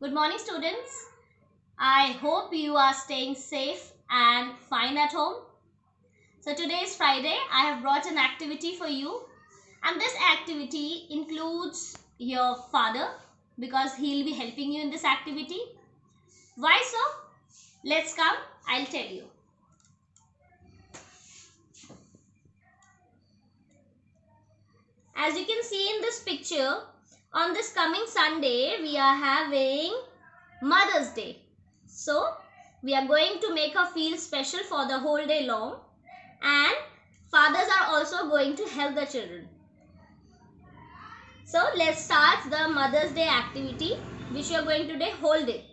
Good morning, students. I hope you are staying safe and fine at home. So today is Friday. I have brought an activity for you, and this activity includes your father because he'll be helping you in this activity. Why so? Let's come. I'll tell you. As you can see in this picture, on this coming Sunday, we are having Mother's Day. So, we are going to make her feel special for the whole day long, and fathers are also going to help the children. So, let's start the Mother's Day activity which you are going to do whole day.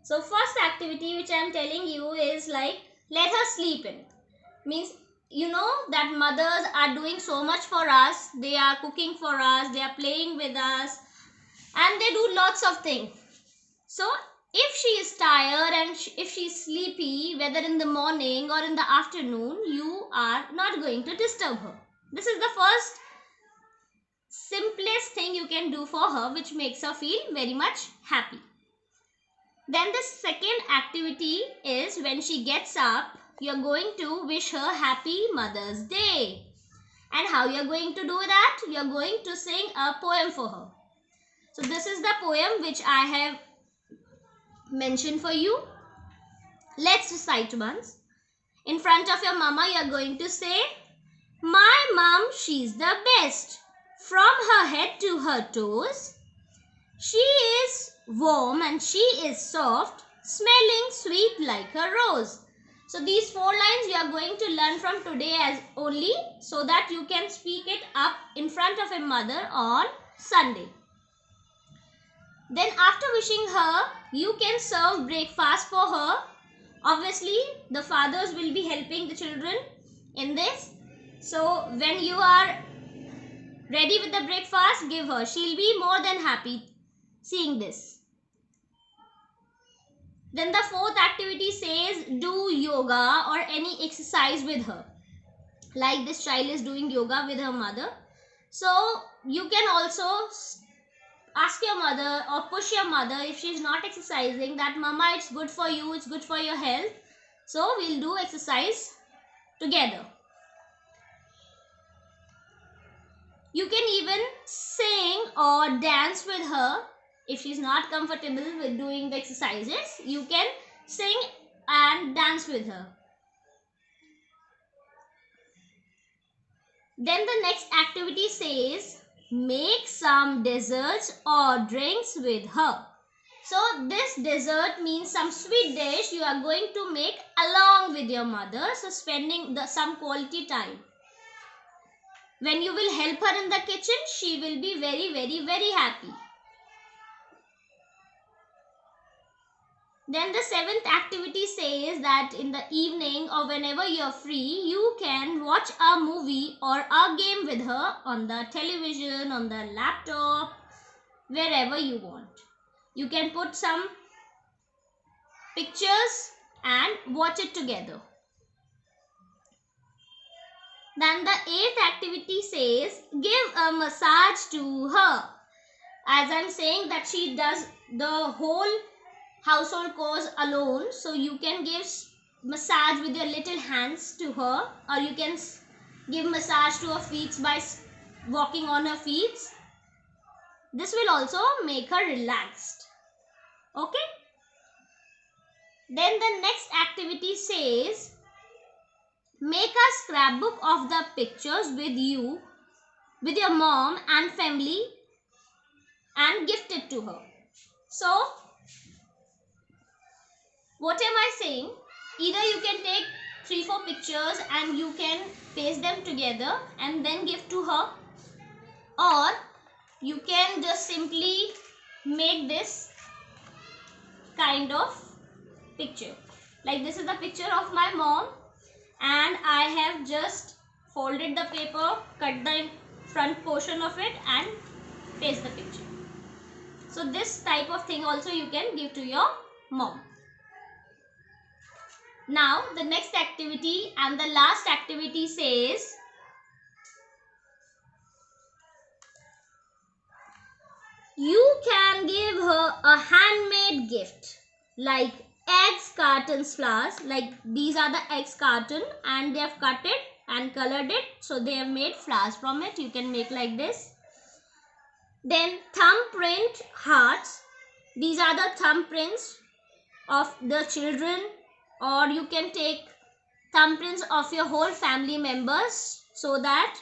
So, first activity which I am telling you is like let her sleep in. Means you know that mothers are doing so much for us. They are cooking for us, they are playing with us, and they do lots of things. So if she is tired and if she is sleepy, whether in the morning or in the afternoon, you are not going to disturb her. This is the first simplest thing you can do for her, which makes her feel very much happy. Then the second activity is when she gets up, you're going to wish her happy Mother's Day. And how you're going to do that? You're going to sing a poem for her. So this is the poem which I have mentioned for you. Let's recite once. In front of your mama, you're going to say, "My mom, she's the best. From her head to her toes, she is warm and she is soft, smelling sweet like a rose." So these 4 lines you are going to learn from today as only, so that you can speak it up in front of a mother on Sunday. Then after wishing her, you can serve breakfast for her. Obviously, the fathers will be helping the children in this. So when you are ready with the breakfast, give her. She'll be more than happy seeing this. Then the fourth activity says do yoga or any exercise with her. Like this child is doing yoga with her mother. So you can also ask your mother or push your mother if she is not exercising that, "Mama, it's good for you, it's good for your health. So we'll do exercise together." You can even sing or dance with her. If she's not comfortable with doing the exercises, you can sing and dance with her. Then the next activity says make some desserts or drinks with her. So this dessert means some sweet dish you are going to make along with your mother. So spending some quality time. When you will help her in the kitchen, she will be very happy. Then the 7th activity says that in the evening or whenever you're free, you can watch a movie or a game with her on the television, on the laptop, wherever you want. You can put some pictures and watch it together. Then the 8th activity says give a massage to her. As I'm saying that she does the whole household chores alone, so you can give massage with your little hands to her, or you can give massage to her feet by walking on her feet. This will also make her relaxed. Okay. Then the next activity says make a scrapbook of the pictures with you, with your mom and family, and gift it to her. So what am I saying? Either you can take 3-4 pictures and you can paste them together and then give to her, or you can just simply make this kind of picture. Like this is the picture of my mom, and I have just folded the paper, cut the front portion of it and paste the picture. So this type of thing also you can give to your mom. Now the next activity and the last activity says You can give her a handmade gift like eggs, cartons, flowers. Like these are the eggs carton and they have cut it and colored it. So they have made flowers from it. You can make like this. Then thumbprint hearts. These are the thumbprints of the children, or you can take thumbprints of your whole family members so that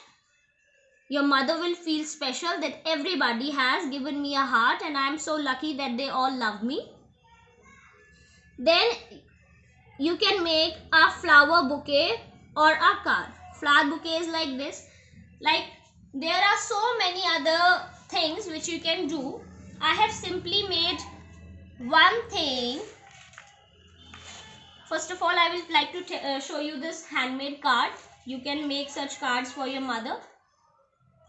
your mother will feel special that everybody has given me a heart and I am so lucky that they all love me. Then you can make a flower bouquet or a card. Flower bouquet is like this. Like there are so many other things which you can do. I have simply made one thing. First of all, I will like to show you this handmade card. You can make such cards for your mother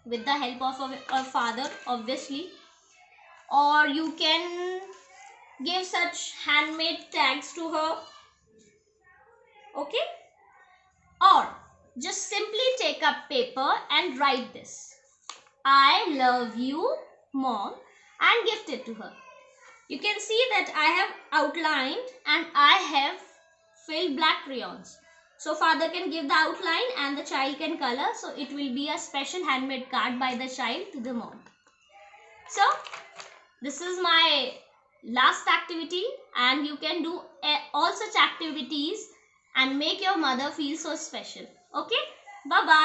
with the help of a father, obviously. Or you can give such handmade tags to her. Okay? Or just simply take up paper and write this. I love you, Mom, and gift it to her. You can see that I have outlined and I have filled black crayons. So father can give the outline and the child can color. So it will be a special handmade card by the child to the mom. So this is my last activity, and you can do all such activities and make your mother feel so special. Okay? Bye-bye.